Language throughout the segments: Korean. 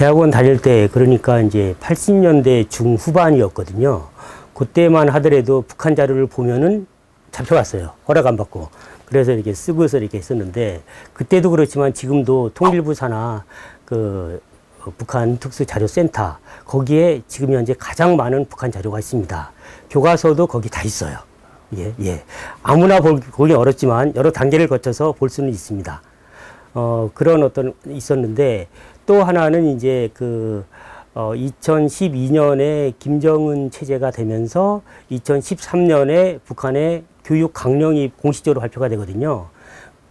대학원 다닐 때, 그러니까 이제 80년대 중후반이었거든요. 그때만 하더라도 북한 자료를 보면은 잡혀갔어요. 허락 안 받고. 그래서 이렇게 쓰고서 이렇게 했었는데, 그때도 그렇지만 지금도 통일부 산하 북한 특수자료센터, 거기에 지금 현재 가장 많은 북한 자료가 있습니다. 교과서도 거기 다 있어요. 예, 예. 아무나 보기 어렵지만 여러 단계를 거쳐서 볼 수는 있습니다. 그런 있었는데, 또 하나는 이제 2012년에 김정은 체제가 되면서 2013년에 북한의 교육 강령이 공식적으로 발표가 되거든요.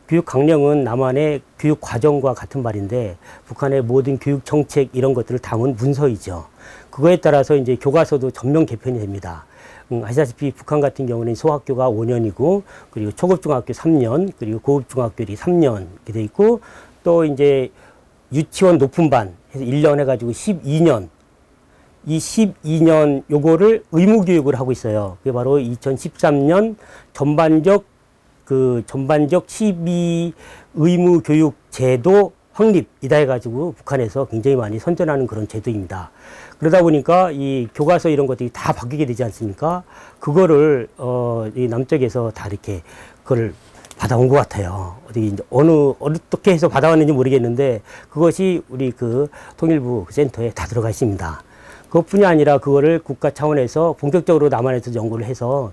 교육 강령은 남한의 교육 과정과 같은 말인데, 북한의 모든 교육 정책 이런 것들을 담은 문서이죠. 그거에 따라서 이제 교과서도 전면 개편이 됩니다. 아시다시피 북한 같은 경우는 소학교가 5년이고, 그리고 초급중학교 3년, 그리고 고급중학교들이 3년 이렇게 돼 있고, 또 이제 유치원 높은 반 해서 1년 해가지고 12년, 이 12년 요거를 의무교육을 하고 있어요. 그게 바로 2013년 전반적 12 의무교육제도 확립이다 해가지고 북한에서 굉장히 많이 선전하는 그런 제도입니다. 그러다 보니까 이 교과서 이런 것들이 다 바뀌게 되지 않습니까? 그거를 이 남쪽에서 다 이렇게 그걸 받아온 것 같아요. 어떻게 해서 받아왔는지 모르겠는데, 그것이 우리 통일부 센터에 다 들어가 있습니다. 그것뿐이 아니라 그거를 국가 차원에서 본격적으로 남한에서 연구를 해서,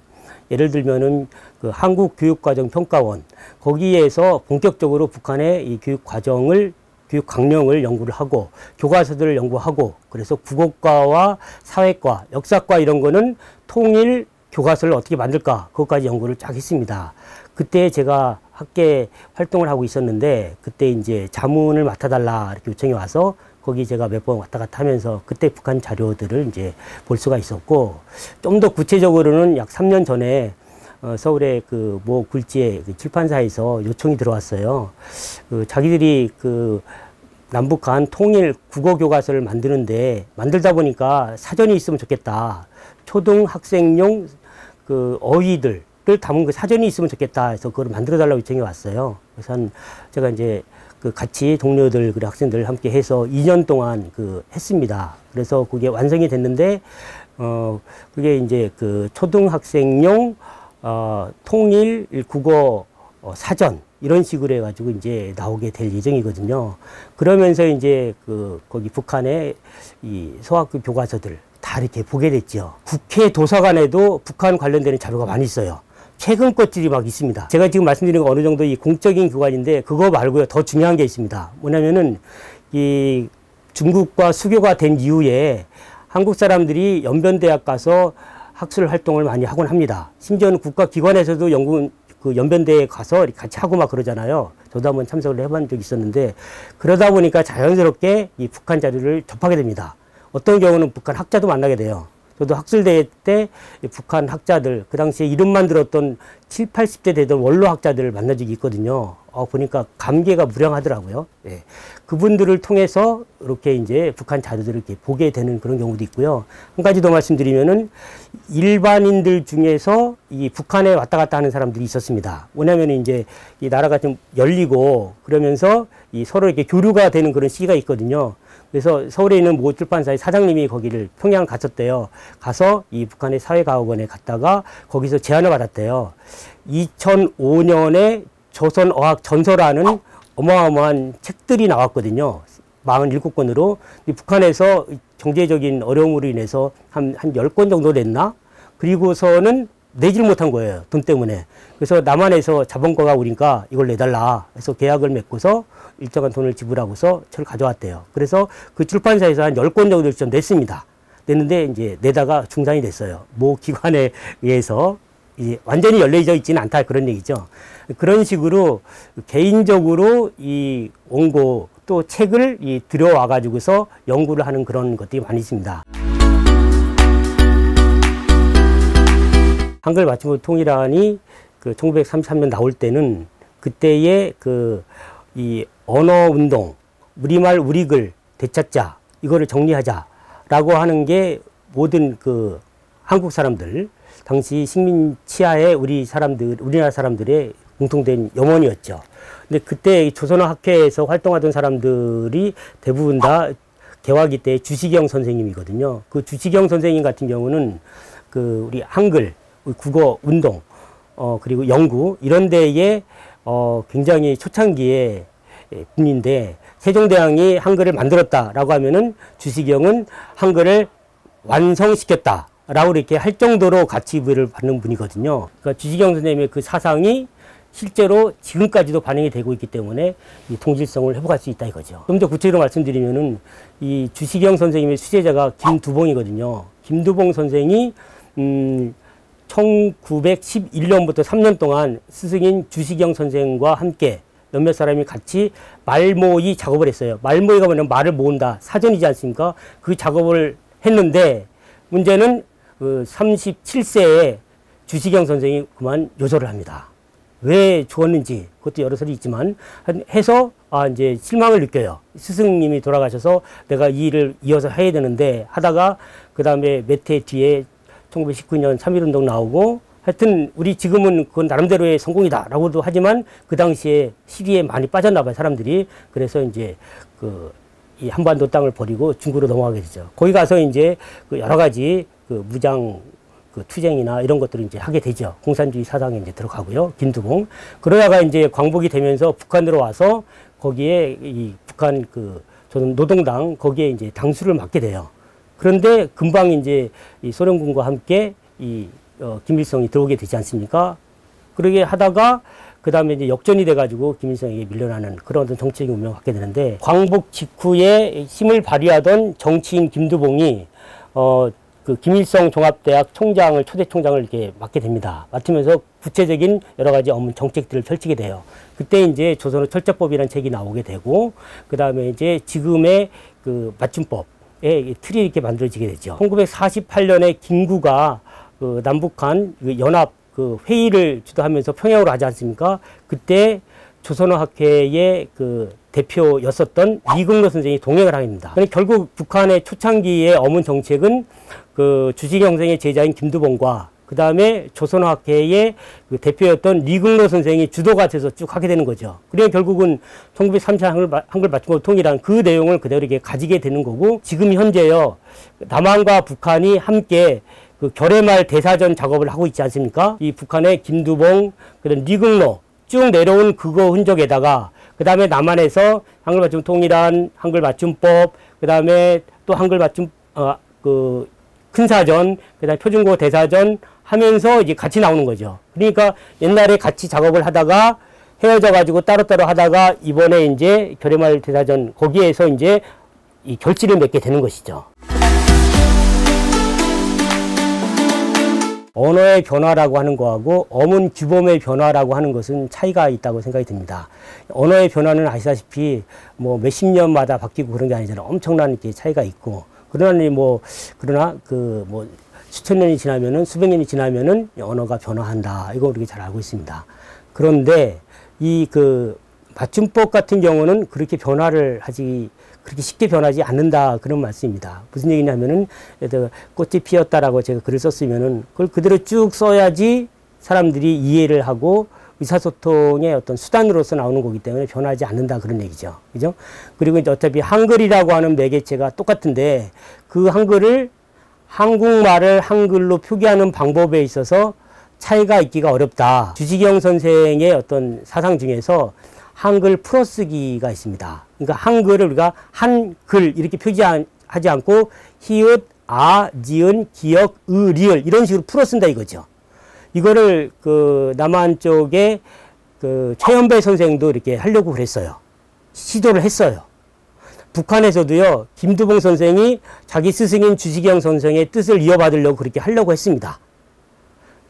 예를 들면은 한국교육과정평가원, 거기에서 본격적으로 북한의 이 교육 강령을 연구를 하고, 교과서들을 연구하고, 그래서 국어과와 사회과, 역사과 이런 거는 통일 교과서를 어떻게 만들까, 그것까지 연구를 쫙 했습니다. 그때 제가 학계 활동을 하고 있었는데, 그때 이제 자문을 맡아달라 이렇게 요청이 와서 거기 제가 몇 번 왔다 갔다 하면서 그때 북한 자료들을 이제 볼 수가 있었고, 좀 더 구체적으로는 약 3년 전에 서울의 모 굴지의 출판사에서 요청이 들어왔어요. 자기들이 남북 간 통일 국어 교과서를 만들다 보니까 사전이 있으면 좋겠다. 초등학생용 어휘들을 담은 사전이 있으면 좋겠다 해서 그걸 만들어 달라고 요청이 왔어요. 그래서 제가 이제 같이 동료들, 학생들 함께 해서 2년 동안 했습니다. 그래서 그게 완성이 됐는데, 그게 이제 초등학생용 통일 국어 사전 이런 식으로 해가지고 이제 나오게 될 예정이거든요. 그러면서 이제 거기 북한의 이 소학교 교과서들 다 이렇게 보게 됐죠. 국회 도서관에도 북한 관련되는 자료가 많이 있어요. 최근 것들이 막 있습니다. 제가 지금 말씀드리는 거 어느 정도 이 공적인 기관인데, 그거 말고요, 더 중요한 게 있습니다. 뭐냐면은 이 중국과 수교가 된 이후에 한국 사람들이 연변대학 가서 학술 활동을 많이 하곤 합니다. 심지어는 국가기관에서도 연변대에 가서 같이 하고 막 그러잖아요. 저도 한번 참석을 해본 적이 있었는데, 그러다 보니까 자연스럽게 이 북한 자료를 접하게 됩니다. 어떤 경우는 북한 학자도 만나게 돼요. 저도 학술대회 때 북한 학자들, 그 당시에 이름만 들었던 70, 80대 되던 원로 학자들을 만난 적이 있거든요. 보니까 감개가 무량하더라고요. 예. 그분들을 통해서 이렇게 이제 북한 자료들을 이렇게 보게 되는 그런 경우도 있고요. 한 가지 더 말씀드리면은, 일반인들 중에서 이 북한에 왔다 갔다 하는 사람들이 있었습니다. 뭐냐면 이제 이 나라가 좀 열리고 그러면서 이 서로 이렇게 교류가 되는 그런 시기가 있거든요. 그래서 서울에 있는 모 출판사의 사장님이 거기를 평양 갔었대요. 가서 이 북한의 사회과학원에 갔다가 거기서 제안을 받았대요. 2005년에 조선어학전서라는 어마어마한 책들이 나왔거든요. 47권으로. 북한에서 경제적인 어려움으로 인해서 한 10권 정도 냈나? 그리고서는 내질 못한 거예요. 돈 때문에. 그래서 남한에서 자본가가 오니까 이걸 내달라 해서 계약을 맺고서 일정한 돈을 지불하고서 저를 가져왔대요. 그래서 그 출판사에서 한 10권 정도를 좀 냈습니다. 냈는데 이제 내다가 중단이 됐어요. 모 기관에 의해서 이제 완전히 열려져 있지는 않다, 그런 얘기죠. 그런 식으로 개인적으로 이 원고 또 책을 들여와 가지고서 연구를 하는 그런 것들이 많이 있습니다. 한글 맞춤법 통일안이 1933년 나올 때는 그때의 이 언어 운동, 우리말 우리글 되찾자, 이거를 정리하자라고 하는 게 모든 한국 사람들, 당시 식민 치하의 우리나라 사람들의 공통된 염원이었죠. 근데 그때 조선어학회에서 활동하던 사람들이 대부분 다 개화기 때 주시경 선생님이거든요. 그 주시경 선생님 같은 경우는 그 우리 한글, 국어 운동, 그리고 연구 이런 데에 굉장히 초창기에 분인데 세종대왕이 한글을 만들었다라고 하면은 주시경은 한글을 완성시켰다라고 이렇게 할 정도로 가치부여를 받는 분이거든요. 그러니까 주시경 선생님의 그 사상이 실제로 지금까지도 반영이 되고 있기 때문에 이 동질성을 회복할 수 있다 이거죠. 좀 더 구체적으로 말씀드리면은 이 주시경 선생님의 수제자가 김두봉이거든요. 김두봉 선생이 1911년부터 3년 동안 스승인 주시경 선생과 함께 몇몇 사람이 같이 말모의 작업을 했어요. 말모의가 뭐냐면 말을 모은다. 사전이지 않습니까? 그 작업을 했는데 문제는 그 37세에 주시경 선생이 그만 요절을 합니다. 왜 죽었는지 그것도 여러 설이 있지만 해서 이제 실망을 느껴요. 스승님이 돌아가셔서 내가 이 일을 이어서 해야 되는데 하다가 그 다음에 몇 해 뒤에 1919년 3.1운동 나오고 하여튼 우리 지금은 그건 나름대로의 성공이다라고도 하지만 그 당시에 시기에 많이 빠졌나 봐요, 사람들이. 그래서 이제 이 한반도 땅을 버리고 중국으로 넘어가게 되죠. 거기 가서 이제 그 여러 가지 그 무장 그 투쟁이나 이런 것들을 이제 하게 되죠. 공산주의 사상에 이제 들어가고요. 김두봉. 그러다가 이제 광복이 되면서 북한으로 와서 거기에 이 북한 저는 노동당 거기에 이제 당수를 맡게 돼요. 그런데 금방 이제 이 소련군과 함께 김일성이 들어오게 되지 않습니까? 그러게 하다가 그 다음에 이제 역전이 돼가지고 김일성에게 밀려나는 그런 어떤 정치적인 운명을 갖게 되는데 광복 직후에 힘을 발휘하던 정치인 김두봉이 그 김일성 종합대학 총장을 초대 총장을 이렇게 맡게 됩니다. 맡으면서 구체적인 여러 가지 업무 정책들을 펼치게 돼요. 그때 이제 조선의 철저법이라는 책이 나오게 되고 그 다음에 이제 지금의 그 맞춤법의 틀이 이렇게 만들어지게 되죠. 1948년에 김구가 그 남북한 그 연합 그 회의를 주도하면서 평양으로 하지 않습니까? 그때 조선어학회의 그 대표였었던 이국노 선생이 동행을 합니다. 결국 북한의 초창기의 어문 정책은 그 주시경 선생의 제자인 김두봉과 그 다음에 조선어학회의 그 대표였던 리국노 선생이 주도가 돼서 쭉 하게 되는 거죠. 그러니까 결국은 1934 한글 맞춤법 통일한 그 내용을 그대로 이렇게 가지게 되는 거고 지금 현재요 남한과 북한이 함께 그 결의말 대사전 작업을 하고 있지 않습니까? 이 북한의 김두봉, 그다음 리국노 쭉 내려온 그거 흔적에다가 그 다음에 남한에서 한글 맞춤 통일한 한글 맞춤법, 그 다음에 또 한글 맞춤 큰 사전, 그 다음에 표준국어 대사전 하면서 이제 같이 나오는 거죠. 그러니까 옛날에 같이 작업을 하다가 헤어져 가지고 따로따로 하다가 이번에 이제 결의말 대사전 거기에서 이제 이 결실을 맺게 되는 것이죠. 언어의 변화라고 하는 거하고 어문 규범의 변화라고 하는 것은 차이가 있다고 생각이 듭니다. 언어의 변화는 아시다시피 뭐 몇십 년마다 바뀌고 그런 게 아니잖아요. 엄청난 이렇게 차이가 있고 그러나 수천 년이 지나면은 수백 년이 지나면은 언어가 변화한다. 이거 우리가 잘 알고 있습니다. 그런데 이 맞춤법 같은 경우는 그렇게 그렇게 쉽게 변하지 않는다 그런 말씀입니다. 무슨 얘기냐면은 꽃이 피었다라고 제가 글을 썼으면은 그걸 그대로 쭉 써야지 사람들이 이해를 하고 의사소통의 어떤 수단으로서 나오는 거기 때문에 변하지 않는다 그런 얘기죠. 그죠? 그리고 이제 어차피 한글이라고 하는 매개체가 똑같은데 그 한글을 한국말을 한글로 표기하는 방법에 있어서 차이가 있기가 어렵다. 주시경 선생의 어떤 사상 중에서 한글 풀어쓰기가 있습니다. 그러니까 한글을 우리가 한글 이렇게 표기하지 않고 히읗, 아, 지은, 기역, 의, 리을 이런 식으로 풀어쓴다 이거죠. 이거를 남한 쪽에 최현배 선생도 이렇게 하려고 그랬어요. 시도를 했어요. 북한에서도요, 김두봉 선생이 자기 스승인 주시경 선생의 뜻을 이어받으려고 그렇게 하려고 했습니다.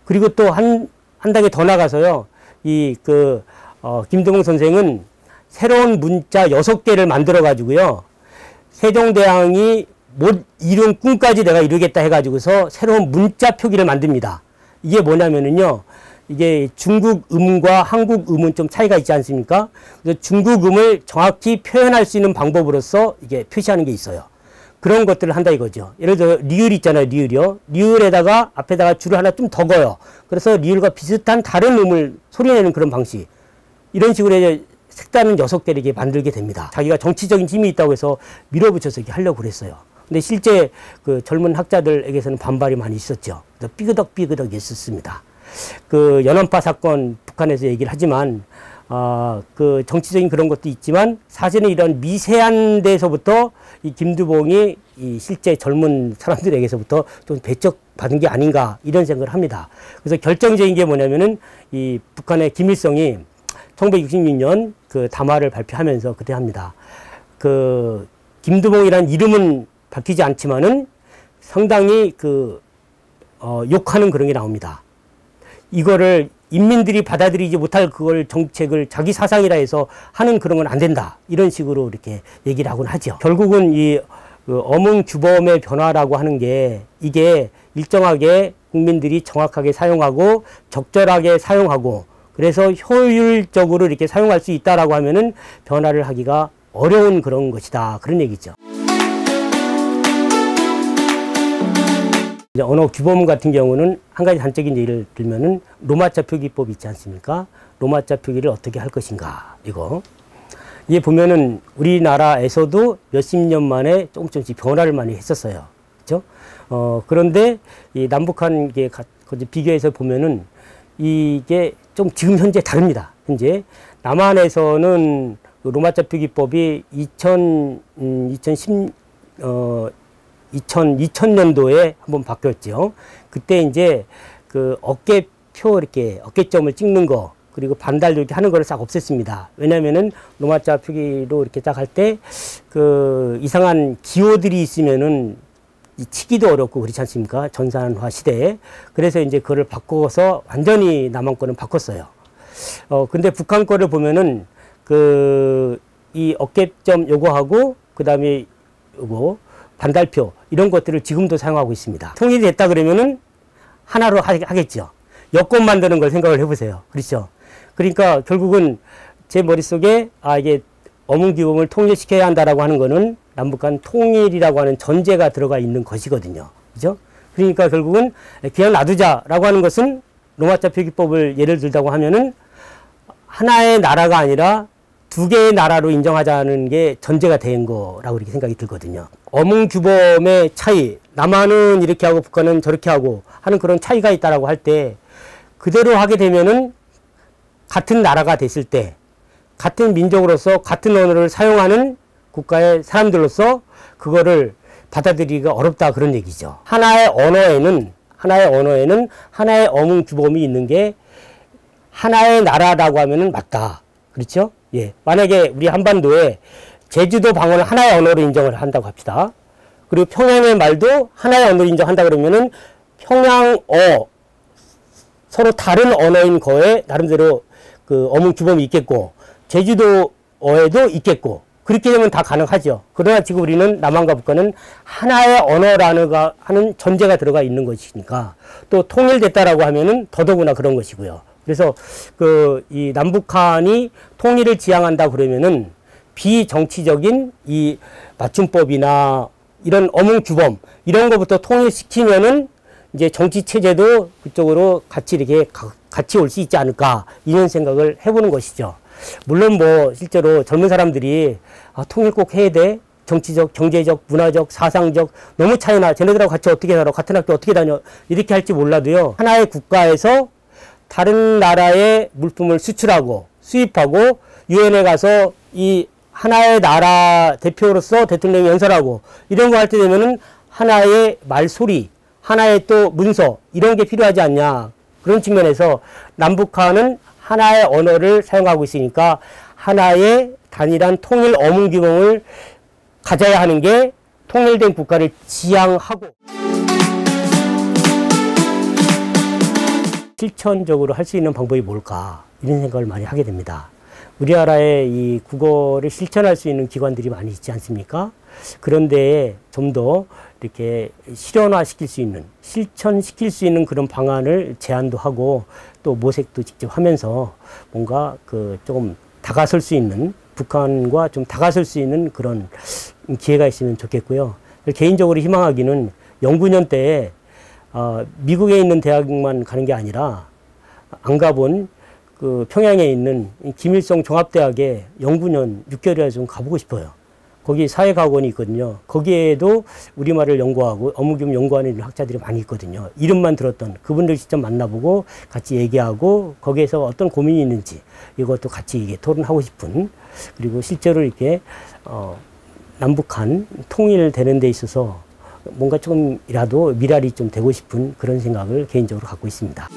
그리고 또 한 단계 더 나가서요, 김두봉 선생은 새로운 문자 6개를 만들어 가지고요, 세종대왕이 못 이룬 꿈까지 내가 이루겠다 해가지고서 새로운 문자 표기를 만듭니다. 이게 뭐냐면은요, 이게 중국 음과 한국 음은 좀 차이가 있지 않습니까? 그래서 중국 음을 정확히 표현할 수 있는 방법으로서 이게 표시하는 게 있어요. 그런 것들을 한다 이거죠. 예를 들어 리을 있잖아요. 리을이요. 리을에다가 앞에다가 줄을 하나 좀 더 그어요. 그래서 리을과 비슷한 다른 음을 소리내는 그런 방식. 이런 식으로 이제 색다른 녀석들을 이렇게 만들게 됩니다. 자기가 정치적인 힘이 있다고 해서 밀어붙여서 이렇게 하려고 그랬어요. 근데 실제 그 젊은 학자들에게서는 반발이 많이 있었죠. 그래서 삐그덕삐그덕 있었습니다. 그 연안파 사건 북한에서 얘기를 하지만 그 정치적인 그런 것도 있지만 사실은 이런 미세한 데서부터 이 김두봉이 이 실제 젊은 사람들에게서부터 좀 배척받은 게 아닌가 이런 생각을 합니다. 그래서 결정적인 게 뭐냐면은 이 북한의 김일성이 1966년 그 담화를 발표하면서 그때 합니다. 그 김두봉이라는 이름은 밝히지 않지만은 상당히 욕하는 그런 게 나옵니다. 이거를 인민들이 받아들이지 못할 그걸 정책을 자기 사상이라 해서 하는 그런 건 안 된다. 이런 식으로 이렇게 얘기를 하곤 하죠. 결국은 이 어몽규범의 변화라고 하는 게 이게 일정하게 국민들이 정확하게 사용하고 적절하게 사용하고 그래서 효율적으로 이렇게 사용할 수 있다라고 하면은 변화를 하기가 어려운 그런 것이다. 그런 얘기죠. 이제 언어 규범 같은 경우는 한 가지 단적인 예를 들면은 로마자 표기법 있지 않습니까? 로마자 표기를 어떻게 할 것인가 이거. 이게 보면은 우리나라에서도 몇십 년 만에 조금씩 변화를 많이 했었어요. 그렇죠? 그런데 이 남북한 게 비교해서 보면은 이게 좀 지금 현재 다릅니다. 현재 남한에서는 로마자 표기법이 2000년도에 한번 바뀌었죠. 그때 이제 그 어깨표 이렇게 어깨점을 찍는 거 그리고 반달 이렇게 하는 거를 싹 없앴습니다. 왜냐면은 로마자 표기로 이렇게 딱 할 때 그 이상한 기호들이 있으면은 치기도 어렵고 그렇지 않습니까? 전산화 시대에. 그래서 이제 그거를 바꿔서 완전히 남한 거는 바꿨어요. 근데 북한 거를 보면은 이 어깨점 요거하고 그 다음에 요거 반달표 이런 것들을 지금도 사용하고 있습니다. 통일이 됐다 그러면은 하나로 하겠죠. 여권 만드는 걸 생각을 해보세요. 그렇죠? 그러니까 결국은 제 머릿속에 이게 어몽규범을 통일시켜야 한다라고 하는 거는 남북한 통일이라고 하는 전제가 들어가 있는 것이거든요. 그죠? 그러니까 결국은 그냥 놔두자라고 하는 것은 로마자 표기법을 예를 들자고 하면은 하나의 나라가 아니라 두 개의 나라로 인정하자는 게 전제가 된 거라고 이렇게 생각이 들거든요. 어몽규범의 차이, 남한은 이렇게 하고 북한은 저렇게 하고 하는 그런 차이가 있다라고 할 때 그대로 하게 되면은 같은 나라가 됐을 때 같은 민족으로서 같은 언어를 사용하는 국가의 사람들로서 그거를 받아들이기가 어렵다 그런 얘기죠. 하나의 언어에는 하나의 어몽규범이 있는 게 하나의 나라라고 하면은 맞다. 그렇죠? 예. 만약에 우리 한반도에 제주도 방언을 하나의 언어로 인정을 한다고 합시다. 그리고 평양의 말도 하나의 언어로 인정한다 그러면은 평양어 서로 다른 언어인 거에 나름대로 그 어몽규범이 있겠고 제주도어에도 있겠고 그렇게 되면 다 가능하죠. 그러나 지금 우리는 남한과 북한은 하나의 언어라는 하는 전제가 들어가 있는 것이니까 또 통일됐다라고 하면은 더더구나 그런 것이고요. 그래서 이 남북한이 통일을 지향한다 그러면은 비정치적인 이 맞춤법이나 이런 어몽규범 이런 것부터 통일시키면은 이제 정치 체제도 그쪽으로 같이 이렇게 같이 올 수 있지 않을까 이런 생각을 해보는 것이죠. 물론 뭐 실제로 젊은 사람들이 통일 꼭 해야 돼. 정치적, 경제적, 문화적, 사상적 너무 차이나 쟤네들하고 같이 어떻게 살아 같은 학교 어떻게 다녀 이렇게 할지 몰라도요. 하나의 국가에서 다른 나라의 물품을 수출하고 수입하고 유엔에 가서 이 하나의 나라 대표로서 대통령이 연설하고 이런 거 할 때 되면은 하나의 말소리, 하나의 또 문서 이런 게 필요하지 않냐. 그런 측면에서 남북한은 하나의 언어를 사용하고 있으니까 하나의 단일한 통일 어몽규범을 가져야 하는 게 통일된 국가를 지향하고 실천적으로 할 수 있는 방법이 뭘까 이런 생각을 많이 하게 됩니다. 우리나라에 이 국어를 실천할 수 있는 기관들이 많이 있지 않습니까? 그런데 좀 더 이렇게 실현화시킬 수 있는, 실천시킬 수 있는 그런 방안을 제안도 하고 또 모색도 직접 하면서 뭔가 조금 다가설 수 있는, 북한과 좀 다가설 수 있는 그런 기회가 있으면 좋겠고요. 개인적으로 희망하기는 연구년 때에 미국에 있는 대학만 가는 게 아니라 안 가본 그 평양에 있는 김일성 종합대학에 연구년 6개월이나 좀 가보고 싶어요. 거기 사회과학원이 있거든요. 거기에도 우리말을 연구하고 어묵임 연구하는 학자들이 많이 있거든요. 이름만 들었던 그분들 직접 만나보고 같이 얘기하고 거기에서 어떤 고민이 있는지 이것도 같이 이게 토론하고 싶은, 그리고 실제로 이렇게 남북한 통일되는 데 있어서 뭔가 조금이라도 미랄이 좀 되고 싶은 그런 생각을 개인적으로 갖고 있습니다.